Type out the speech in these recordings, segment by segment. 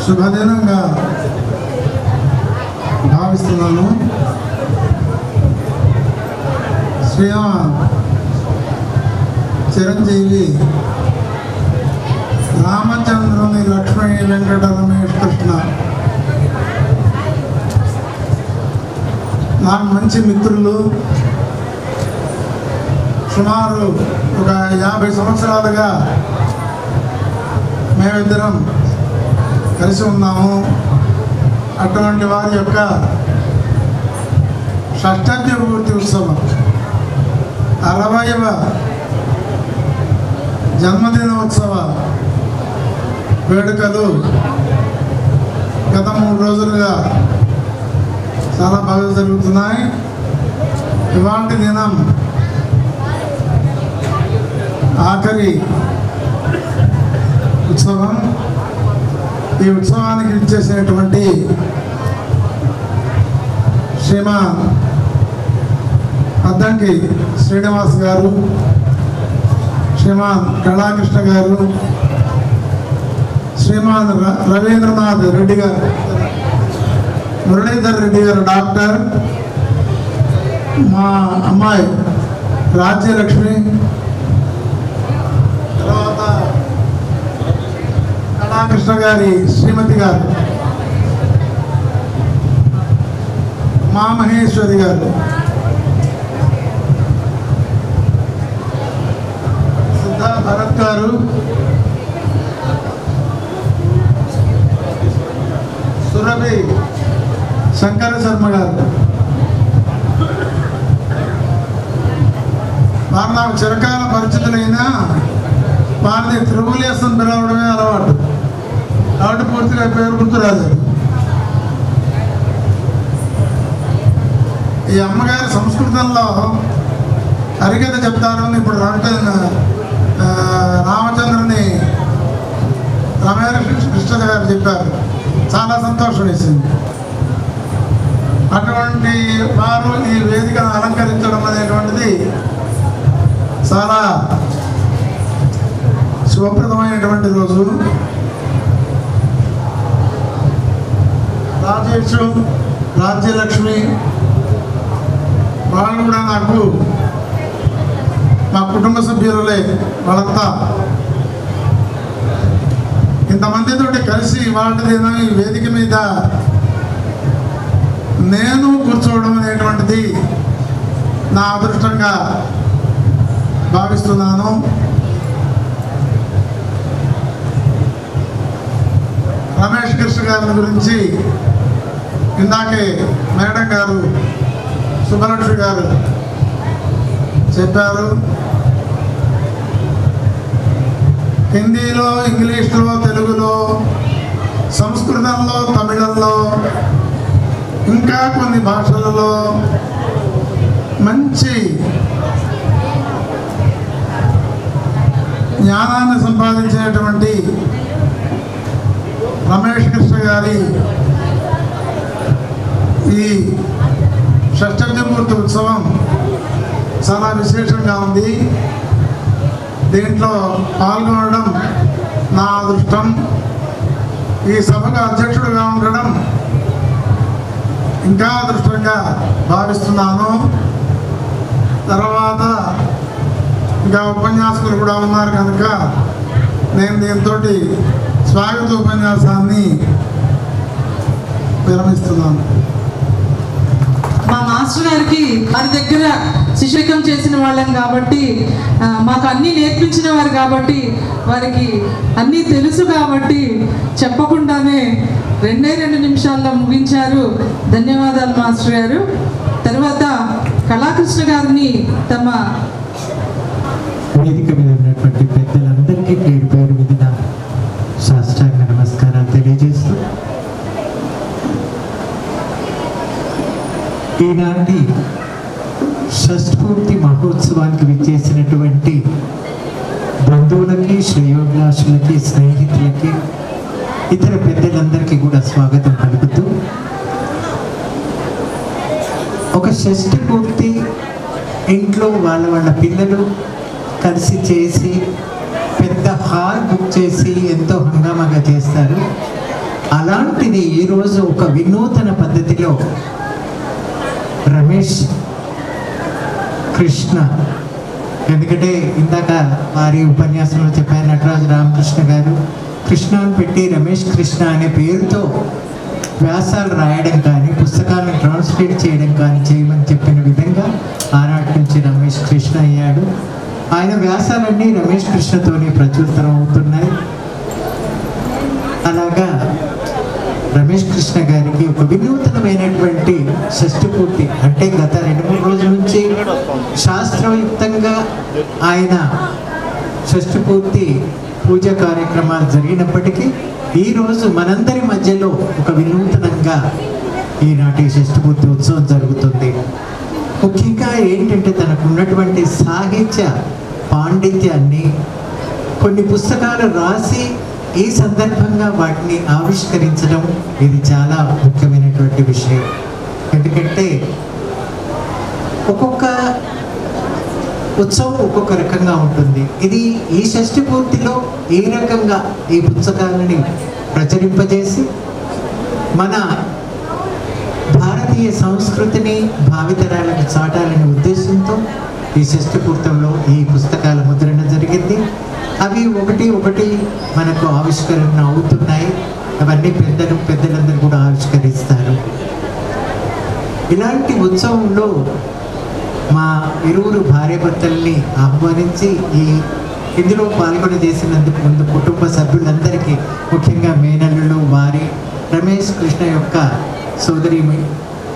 శుభదినంగా భావిస్తున్నాను. శ్రీరామ చిరంజీవి రామచంద్రుని లక్ష్మీ వెంకట రమేష్ కృష్ణ నాకు మంచి మిత్రులు. సుమారు ఒక 50 సంవత్సరాలుగా మేమిద్దరం కలిసి ఉన్నాము. అటువంటి వారి యొక్క షష్ఠాబ్ది పూర్తి ఉత్సవం 60వ జన్మదినోత్సవ వేడుకలు గత 3 రోజులుగా చాలా బాగా జరుగుతున్నాయి. ఇవాళ దినం ఆఖరి ఉత్సవం. ఈ ఉత్సవానికి ఇచ్చేసినటువంటి శ్రీమాన్ అద్దంకి శ్రీనివాస్ గారు, శ్రీమాన్ కళాకృష్ణ గారు, శ్రీమాన్ రవీంద్రనాథ్ రెడ్డి గారు, మురళీధర్ రెడ్డి గారు డాక్టర్, మా అమ్మాయి రాజ్యలక్ష్మి, తర్వాత కళాకృష్ణ గారి శ్రీమతి గారు, మా మహేశ్వరి గారు, సిద్ధా భరత్ గారు, సురభి శంకర శర్మ గారు. వారు నాకు చిరకాల పరిచితులైనా వారిని త్రిభులేసం పిలవడమే అలవాటు. కాబట్టి పూర్తిగా పేరు గుర్తురాదు. ఈ అమ్మగారి సంస్కృతంలో హరికథ చెప్తారు అని ఇప్పుడు రామచంద్రుని రమేష్ కృష్ణ గారు చెప్పారు. చాలా సంతోషం వేసింది. అటువంటి వారు ఈ వేదికను అలంకరించడం అనేటువంటిది చాలా శుభప్రదమైనటువంటి రోజు. రాజేష్, రాజ్యలక్ష్మి వాళ్ళు కూడా నాకు మా కుటుంబ సభ్యులే. వాళ్ళంతా ఇంతమందితోటి కలిసి వాళ్ళదేనా ఈ వేదిక మీద నేను కూర్చోవడం అనేటువంటిది నా అదృష్టంగా భావిస్తున్నాను. రమేష్ కృష్ణ గారి గురించి ఇందాకే మేడం గారు సుబ్బలక్ష్మి గారు చెప్పారు. హిందీలో, ఇంగ్లీష్లో, తెలుగులో, సంస్కృతంలో, తమిళంలో, ఇంకా కొన్ని భాషలలో మంచి జ్ఞానాన్ని సంపాదించినటువంటి రమేష్ కృష్ణ గారి ఈ షష్ఠబ్ది పూర్తి ఉత్సవం చాలా విశేషంగా ఉంది. దీంట్లో పాల్గొనడం నా అదృష్టం. ఈ సభకు అధ్యక్షుడిగా ఉండడం ఇంకా అదృష్టంగా భావిస్తున్నాను. తర్వాత ఇంకా ఉపన్యాసకులు కూడా ఉన్నారు కనుక నేను దీంతో స్వాగత ఉపన్యాసాన్ని విరమిస్తున్నాను. మా మాస్టర్ గారికి వారి దగ్గర శిష్యకం చేసిన వాళ్ళం కాబట్టి, మాకు అన్నీ నేర్పించిన వారు కాబట్టి, వారికి అన్నీ తెలుసు కాబట్టి చెప్పకుండానే 2 నిమిషాల్లో ముగించారు. ధన్యవాదాలు మాస్టర్ గారు. తర్వాత కళాకృష్ణ గారిని తమ వేదిక మీద ఉన్నటువంటి పెద్దలందరికీ పేరు పేరు మీద సాష్టాంగ నమస్కారాలు తెలియజేస్తూ ఈనాటి షష్ఠపూర్తి మహోత్సవానికి విచ్చేసినటువంటి బంధువులకి, శ్రేయోభిలాషులకి, స్నేహితులకి, ఇతర పెద్దలందరికీ కూడా స్వాగతం పలుకుతూ, ఒక షష్ఠపూర్తి ఇంట్లో వాళ్ళ పిల్లలు కలిసి చేసి పెద్ద హాల్ బుక్ చేసి ఎంతో హంగామాగా చేస్తారు. అలాంటిది ఈరోజు ఒక వినూతన పద్ధతిలో రమేష్ కృష్ణ, ఎందుకంటే ఇందాక వారి ఉపన్యాసంలో చెప్పారు నటరాజు రామకృష్ణ గారు, కృష్ణ అని పెట్టి రమేష్ కృష్ణ అనే పేరుతో వ్యాసాలు రాయడం కానీ పుస్తకాలను ట్రాన్స్లేట్ చేయడం కానీ చేయమని చెప్పిన విధంగా ఆనాటి నుంచి రమేష్ కృష్ణ అయ్యాడు. ఆయన వ్యాసాలన్నీ రమేష్ కృష్ణతోనే ప్రచురితం అవుతున్నాయి. అలాగా రమేష్ కృష్ణ గారికి ఒక వినూతనమైనటువంటి షష్ఠి పూర్తి, అంటే గత 2-3 రోజుల నుంచి శాస్త్రయుక్తంగా ఆయన షష్ఠి పూర్తి పూజ కార్యక్రమాలు జరిగినప్పటికీ ఈరోజు మనందరి మధ్యలో ఒక వినూతనంగా ఈనాటి షష్ఠి పూర్తి ఉత్సవం జరుగుతుంది. ముఖ్యంగా ఏంటంటే తనకున్నటువంటి సాహిత్య పాండిత్యాన్ని, కొన్ని పుస్తకాలు రాసి ఈ సందర్భంగా వాటిని ఆవిష్కరించడం ఇది చాలా ముఖ్యమైనటువంటి విషయం. ఎందుకంటే ఒక్కొక్క ఉత్సవం ఒక్కొక్క రకంగా ఉంటుంది. ఇది ఈ షష్ఠి పూర్తిలో ఈ రకంగా ఈ పుస్తకాలని ప్రచురింపజేసి మన భారతీయ సంస్కృతిని భావితరాలకు చాటాలనే ఉద్దేశంతో ఈ షష్ఠి పూర్తంలో ఈ పుస్తకాల ముద్రణ జరిగింది. అవి ఒకటి మనకు ఆవిష్కరణ అవుతున్నాయి. అవన్నీ పెద్దలందరూ కూడా ఆవిష్కరిస్తారు. ఇలాంటి ఉత్సవంలో మా ఇరువురు భార్యాభర్తల్ని ఆహ్వానించి ఇందులో పాల్గొనజేసినందుకు ముందు కుటుంబ సభ్యులందరికీ, ముఖ్యంగా మేనల్లులు, వారి రమేష్ కృష్ణ యొక్క సోదరి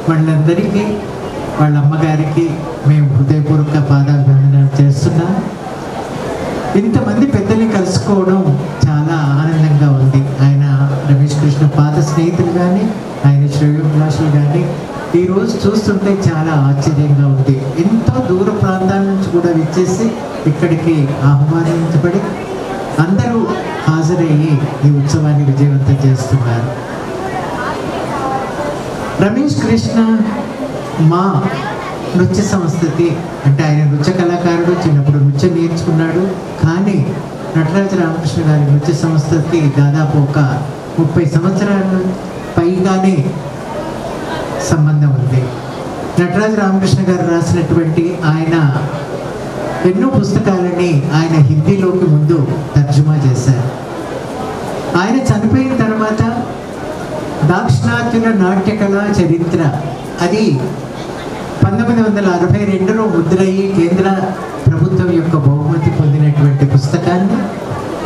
వాళ్ళందరికీ, వాళ్ళ అమ్మగారికి మేము హృదయపూర్వక పాదాభివందనాలు చేస్తున్నాం. ఇంతమంది పెద్దల్ని కలుసుకోవడం చాలా ఆనందంగా ఉంది. ఆయన రమేష్ కృష్ణ పాత స్నేహితులు కానీ, ఆయన శ్రేయోభిలాషులు కానీ ఈరోజు చూస్తుంటే చాలా ఆశ్చర్యంగా ఉంది. ఎంతో దూర ప్రాంతాల నుంచి కూడా విచ్చేసి ఇక్కడికి ఆహ్వానించబడి అందరూ హాజరయ్యి ఈ ఉత్సవాన్ని విజయవంతం చేస్తున్నారు. రమేష్ కృష్ణ మా నృత్య సంస్కృతి, అంటే ఆయన నృత్య కళాకారుడు, చిన్నప్పుడు నృత్యం నేర్చుకున్నాడు. కానీ నటరాజ రామకృష్ణ గారి నృత్య సంస్కృతి దాదాపు ఒక 30 సంవత్సరాల పైగానే సంబంధం ఉంది. నటరాజ రామకృష్ణ గారు రాసినటువంటి ఆయన ఎన్నో పుస్తకాలని ఆయన హిందీలోకి ముందు తర్జుమా చేశారు. ఆయన చనిపోయిన తర్వాత దాక్షిణాత్యుల నాట్యకళా చరిత్ర, అది 1962లో ముద్రయ్యి కేంద్ర ప్రభుత్వం యొక్క బహుమతి పొందినటువంటి పుస్తకాన్ని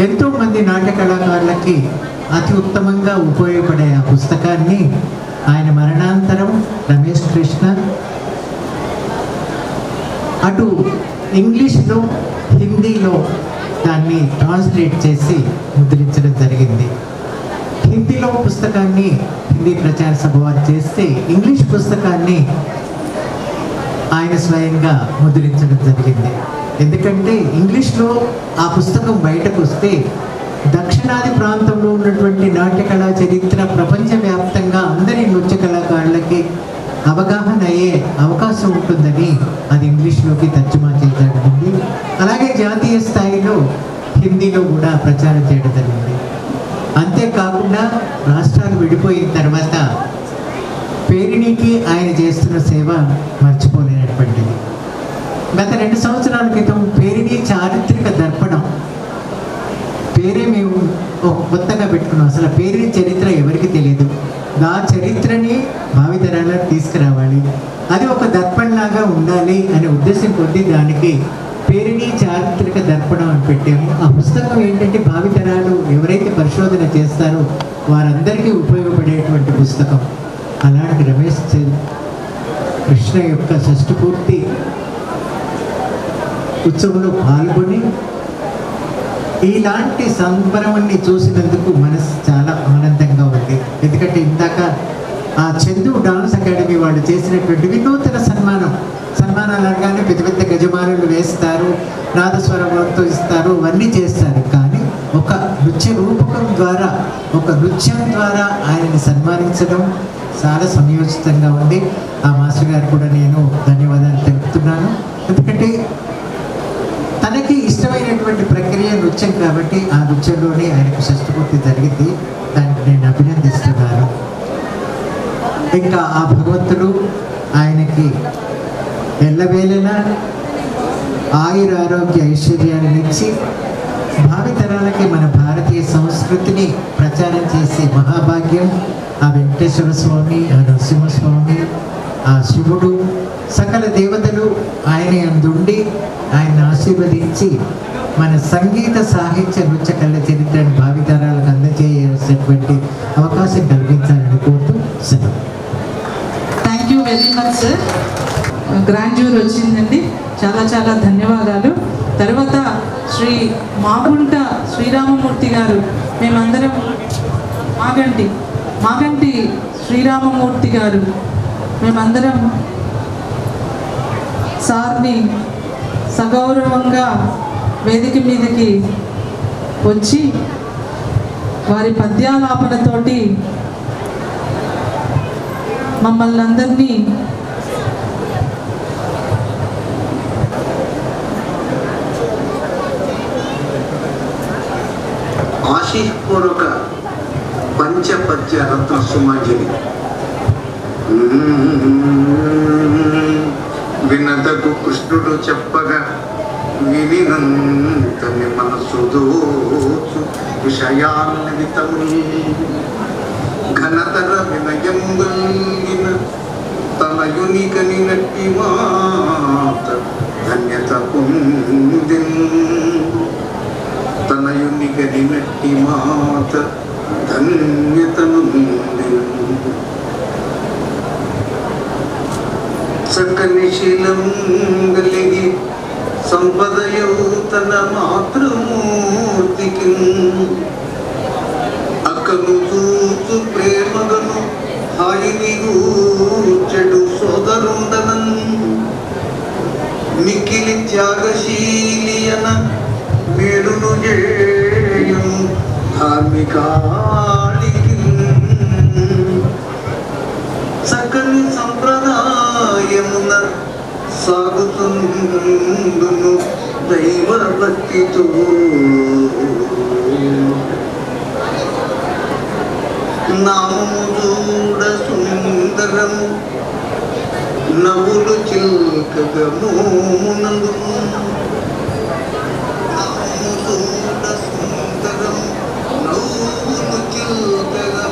ఎంతోమంది నాట్య కళాకారులకి అతి ఉత్తమంగా ఉపయోగపడే ఆ పుస్తకాన్ని ఆయన మరణాంతరం రమేష్ కృష్ణ అటు ఇంగ్లీష్లో హిందీలో దాన్ని ట్రాన్స్లేట్ చేసి ముద్రించడం జరిగింది. హిందీలో పుస్తకాన్ని హిందీ ప్రచార సభ వారు చేస్తే ఇంగ్లీష్ పుస్తకాన్ని ఆయన స్వయంగా ముద్రించడం జరిగింది. ఎందుకంటే ఇంగ్లీష్లో ఆ పుస్తకం బయటకు వస్తే దక్షిణాది ప్రాంతంలో ఉన్నటువంటి నాట్య కళా చరిత్ర ప్రపంచవ్యాప్తంగా అందరి నృత్య కళాకారులకి అవగాహన అయ్యే అవకాశం ఉంటుందని అది ఇంగ్లీష్లోకి తర్జుమా చేయడం జరిగింది. అలాగే జాతీయ స్థాయిలో హిందీలో కూడా ప్రచారం చేయడం జరిగింది. అంతేకాకుండా రాష్ట్రాలు విడిపోయిన తర్వాత పేరిణికి ఆయన చేస్తున్న సేవ మర్చిపోలేనటువంటిది. గత 2 సంవత్సరాల క్రితం పేరిణి చారిత్రక దర్పణం పేరే మేము కొత్తగా పెట్టుకున్నాం. అసలు పేరిణి చరిత్ర ఎవరికి తెలియదు. ఆ చరిత్రని భావితరాలకు తీసుకురావాలి, అది ఒక దర్పణలాగా ఉండాలి అనే ఉద్దేశం కొద్దీ దానికి పేరిణి చారిత్రక దర్పణం అని పెట్టాము. ఆ పుస్తకం ఏంటంటే భావితరాలు ఎవరైతే పరిశోధన చేస్తారో వారందరికీ ఉపయోగపడేటువంటి పుస్తకం. అలాంటి రమేష్ కృష్ణ యొక్క షష్ఠి పూర్తి ఉత్సవంలో పాల్గొని ఇలాంటి సంబరాన్ని చూసినందుకు మనసు చాలా ఆనందంగా ఉంది. ఎందుకంటే ఇందాక ఆ చందు డాన్స్ అకాడమీ వాళ్ళు చేసినటువంటి వినూతన సన్మానాలు అనగానే పెద్ద పెద్ద గజమానులు వేస్తారు, నాదస్వరంతో ఇస్తారు, అవన్నీ చేస్తారు. కానీ ఒక నృత్య రూపకం ద్వారా, ఒక నృత్యం ద్వారా ఆయనని సన్మానించడం చాలా సమయోచితంగా ఉంది. ఆ మాస్టర్ గారు కూడా నేను ధన్యవాదాలు తెలుపుతున్నాను. ఎందుకంటే తనకి ఇష్టమైన చేసినటువంటి ప్రక్రియ నృత్యం కాబట్టి ఆ నృత్యంలోనే ఆయనకు షష్ఠపూర్తి జరిగింది. దానికి నేను అభినందిస్తున్నాను. ఇంకా ఆ భగవంతుడు ఆయనకి ఎల్లవేళలా ఆయుర ఆరోగ్య ఐశ్వర్యాన్ని ఇచ్చి భావితరాలకి మన భారతీయ సంస్కృతిని ప్రచారం చేసే మహాభాగ్యం ఆ వెంకటేశ్వర స్వామి, ఆ నరసింహస్వామి, ఆ శివుడు, సకల దేవతలు ఆయన అందుండి ఆయన ఆశీర్వదించి మన సంగీత సాహిత్య నృత్య కళ చరిత్రను భావితరాలకు అందజేయాల్సినటువంటి అవకాశం కల్పించాలని కోరుతూ సెలవు. Thank you very much sir. Grandeur వచ్చిందండి, చాలా చాలా ధన్యవాదాలు. తర్వాత శ్రీ మాగుంట శ్రీరామమూర్తి గారు, మేమందరం మాగంటి శ్రీరామమూర్తి గారు మేమందరం సార్ని సగౌరవంగా వేదిక మీదకి వచ్చి వారి పద్యాలాపనతోటి మమ్మల్ని అందరినీ ఆశీపూర్వక పంచపద్య రత్న సుమాంజలి. వినదకు కృష్ణుడు చెప్పగా వినినంతని మనసు దోచు విషయాన్వితము ఘనతర వినయం గల్గిన తనయునికని నట్టి మాత ధన్యత పొందిన్ తనయునికని నట్టి మాత ధన్యతను చక్కని శీలం కలిగి సంపదయు తన మాతృమూర్తికి అక్కను చూచు ప్రేమగను హాయిని చెడు సోదరుండనన్ మిక్కిలి త్యాగశీలియన మేలును చేయు ధార్మికాళికి చక్కని సంప్రదాయమున సాగుతుందును దైవ భక్తితో నామము చూడ సుందరము నవ్వులు చిల్కగా మోమునందు నామము చూడ సుందరము నవ్వులు చిల్కగా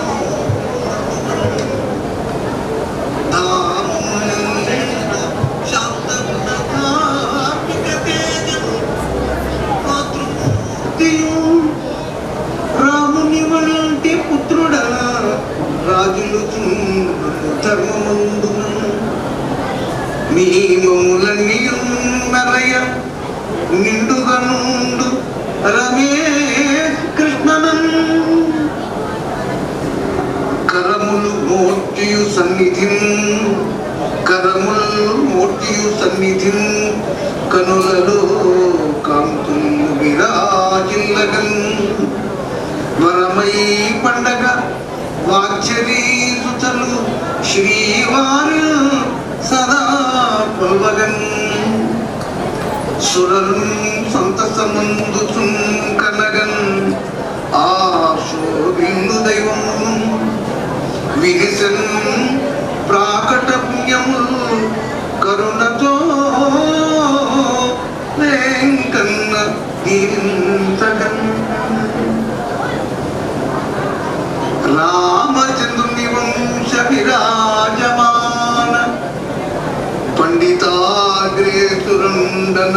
రాముని వంటి పుత్రుడా రాజులు ధర్మమందున మీ మమ్ములన్నీ నరయ నిండుగా నుండు రమేష్ కృష్ణనన్ కరములు మోర్తియు సన్నిధిన్ కనులలో కాంతులు విరాజిల్లగన్ వరమై పండగ వాచరీసుతలు శ్రీవారు సదా పల్వగన్ సురలు సంతసమందుచున్ కనగన్ ఆ శోభిందు దైవము విహిసన్ ప్రాకట పుణ్యములు కరుణతో వెంకన్న దీవించగన్ రామచంద్రుని వంశ విరాజమాన పండితాగ్రేసురండన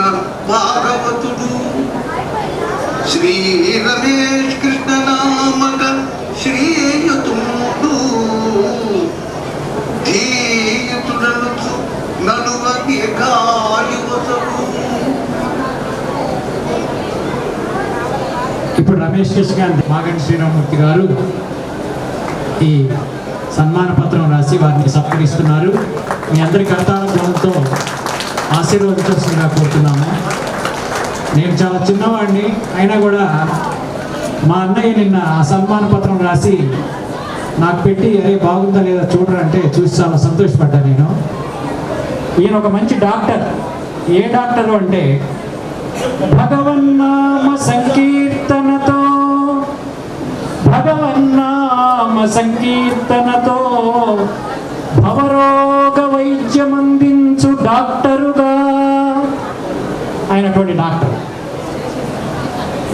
భాగవతుడు శ్రీ రమేష్ కృష్ణ నామక శ్రీయుతుడు ధీయుతుడనుచు నలువ దీర్ఘాయువతుడు. ఇప్పుడు రమేష్ కృష్ణ మాగంటి శ్రీరామమూర్తి గారు ఈ సన్మాన పత్రం రాసి వారిని సత్కరిస్తున్నారు. మీ అందరి కర్తాల ధ్వనంతో ఆశీర్వదించాల్సిందిగా కోరుతున్నాము. నేను చాలా చిన్నవాడిని అయినా కూడా మా అన్నయ్య నిన్న ఆ సన్మాన పత్రం రాసి నాకు పెట్టి అరే బాగుందా లేదా చూడరా అంటే చూసి చాలా సంతోషపడ్డా నేను. ఈయన ఒక మంచి డాక్టర్. ఏ డాక్టరు అంటే భగవన్నామ సంకీర్తనతో భవరోగ వైద్యమందించు డాక్టరుగా అయినటువంటి డాక్టర్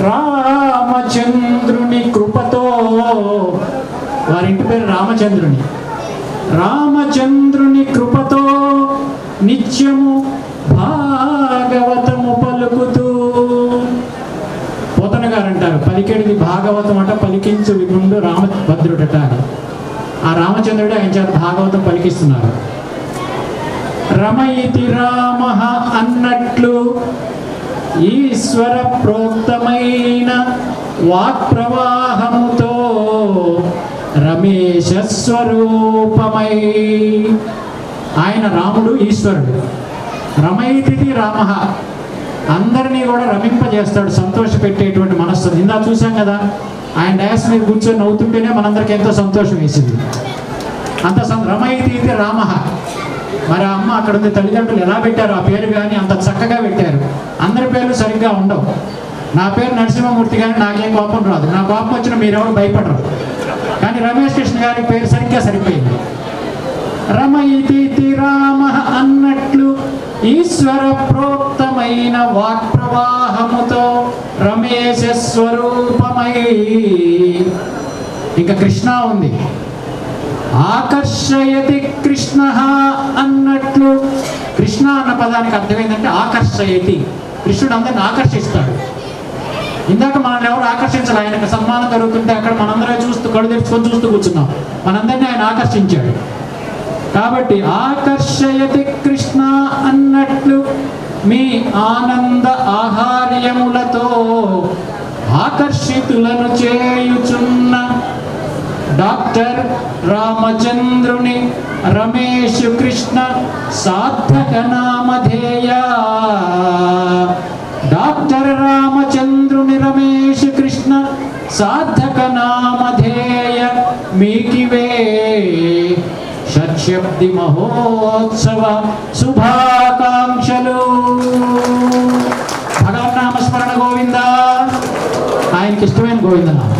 రామచంద్రుని కృపతో, వారింటి పేరు రామచంద్రుని కృపతో నిత్యము భాగవతము పలుకుతూ, పోతన గారు అంటారు పలికేడిది భాగవతం అట పలికించు విగుండు రామభద్రుడట అని. ఆ రామచంద్రుడు ఆయన చేత భాగవతం పలికిస్తున్నారు. రమయితి రామ అన్నట్లు ఈశ్వర ప్రోక్తమైన వాక్ప్రవాహముతో రమేశ స్వరూపమై, ఆయన రాముడు ఈశ్వరుడు. రమయితి రామ, అందరినీ కూడా రమింపజేస్తాడు, సంతోషపెట్టేటువంటి మనస్సు. ఇందా చూసాం కదా, ఆయన డయాస్ మీద కూర్చొని నవ్వుతుంటేనే మనందరికి ఎంతో సంతోషం వేసింది. అంత రమయితి రామ. మరి అమ్మ అక్కడ ఉంది, తల్లిదండ్రులు ఎలా పెట్టారు ఆ పేరు కానీ అంత చక్కగా పెట్టారు. అందరి పేర్లు సరిగ్గా ఉండవు. నా పేరు నరసింహమూర్తి కానీ నాకేం కోపం రాదు, నా కోపం వచ్చిన మీరెవరు భయపడరు. కానీ రమేష్ కృష్ణ గారి పేరు సరిగ్గా సరిపోయింది. రమయితి రామ అన్నట్లు ఈశ్వర ప్రోక్తమైన వాక్ప్రవాహముతో రమేశ స్వరూపమై. ఇంకా కృష్ణ ఉంది. ఆకర్షయతి కృష్ణ అన్నట్లు, కృష్ణ అన్న పదానికి అర్థం ఏంటంటే ఆకర్షయతి, కృష్ణుడు అందరిని ఆకర్షిస్తాడు. ఇందాక మనల్ని ఎవరు ఆకర్షించాలి, ఆయనకు సన్మానం జరుగుతుంటే అక్కడ మనందరం చూస్తూ కళ్ళు తెరుచుకొని చూస్తూ కూర్చున్నాం. మనందరినీ ఆయన ఆకర్షించాడు. కాబట్టి ఆకర్షయతి కృష్ణ అన్నట్లు మీ ఆనంద ఆహార్యములతో ఆకర్షితులను చేయుచున్న డాక్టర్ రామచంద్రుని రమేష్ కృష్ణ సార్థక నామధేయ. డాక్టర్ రామచంద్రుని రమేష్ కృష్ణ సార్థక నామధేయ మీకివే షట్శబ్ది మహోత్సవ శుభాకాంక్షలు. భగవన్నామస్మరణ గోవింద, ఆయనకి ఇష్టమైన గోవిందనామం.